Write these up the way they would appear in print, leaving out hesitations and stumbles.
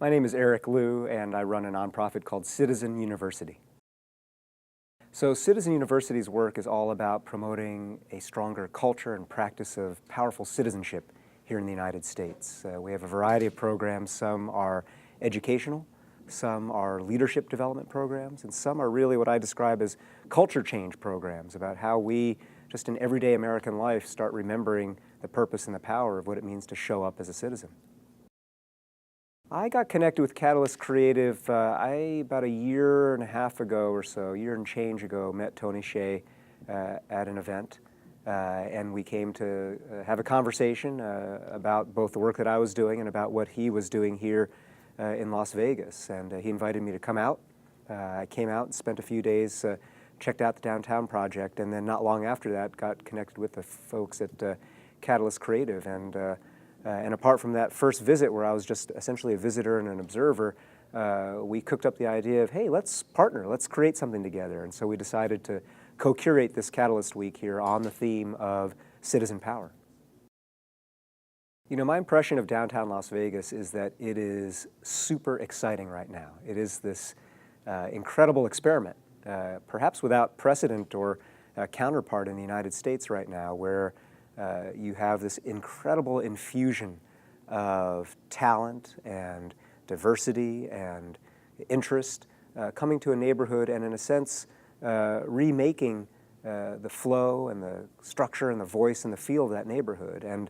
My name is Eric Liu, and I run a nonprofit called Citizen University. So Citizen University's work is all about promoting a stronger culture and practice of powerful citizenship here in the United States. We have a variety of programs. Some are educational, some are leadership development programs, and some are really what I describe as culture change programs about how we, just in everyday American life, start remembering the purpose and the power of what it means to show up as a citizen. I got connected with Catalyst Creative about a year and a half ago or so, a year and change ago, met Tony Hsieh at an event, and we came to have a conversation about both the work that I was doing and about what he was doing here in Las Vegas. And he invited me to come out. I came out and spent a few days, checked out the downtown project, and then not long after that got connected with the folks at Catalyst Creative. And apart from that first visit where I was just essentially a visitor and an observer, we cooked up the idea of, hey, let's partner, let's create something together. And so we decided to co-curate this Catalyst Week here on the theme of citizen power. You know, my impression of downtown Las Vegas is that it is super exciting right now. It is this incredible experiment, perhaps without precedent or counterpart in the United States right now, where you have this incredible infusion of talent and diversity and interest coming to a neighborhood and, in a sense, remaking the flow and the structure and the voice and the feel of that neighborhood. And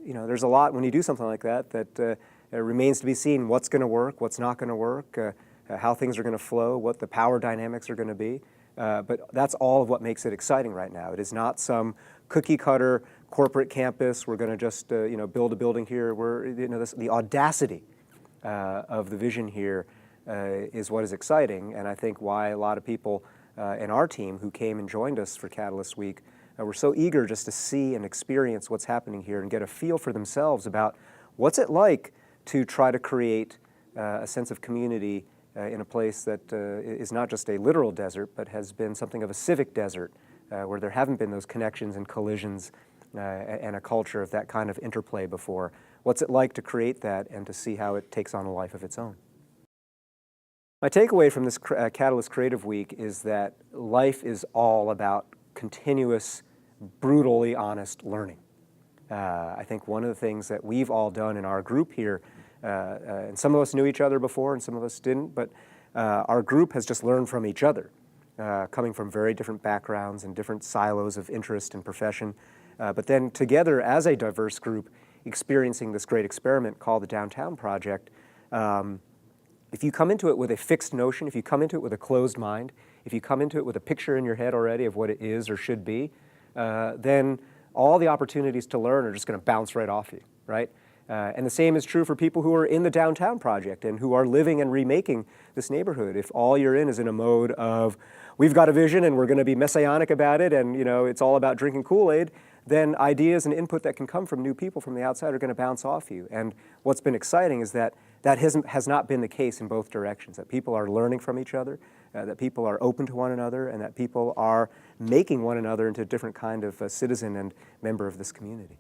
you know, there's a lot when you do something like that that remains to be seen. What's going to work, what's not going to work, how things are going to flow, what the power dynamics are going to be. But that's all of what makes it exciting right now. It is not some cookie-cutter corporate campus. We're going to just build a building here. The audacity of the vision here is what is exciting, and I think why a lot of people in our team who came and joined us for Catalyst Week were so eager just to see and experience what's happening here and get a feel for themselves about what's it like to try to create a sense of community in a place that is not just a literal desert, but has been something of a civic desert, where there haven't been those connections and collisions and a culture of that kind of interplay before. What's it like to create that and to see how it takes on a life of its own? My takeaway from this Catalyst Creative Week is that life is all about continuous, brutally honest learning. I think one of the things that we've all done in our group here, and some of us knew each other before and some of us didn't, but our group has just learned from each other, coming from very different backgrounds and different silos of interest and profession, but then together as a diverse group experiencing this great experiment called the Downtown Project. If you come into it with a fixed notion, if you come into it with a closed mind, if you come into it with a picture in your head already of what it is or should be, then all the opportunities to learn are just going to bounce right off you, right? And the same is true for people who are in the Downtown Project and who are living and remaking this neighborhood. If all you're in is in a mode of, we've got a vision and we're going to be messianic about it and it's all about drinking Kool-Aid, then ideas and input that can come from new people from the outside are going to bounce off you. And what's been exciting is that has not been the case in both directions, that people are learning from each other, that people are open to one another, and that people are making one another into a different kind of citizen and member of this community.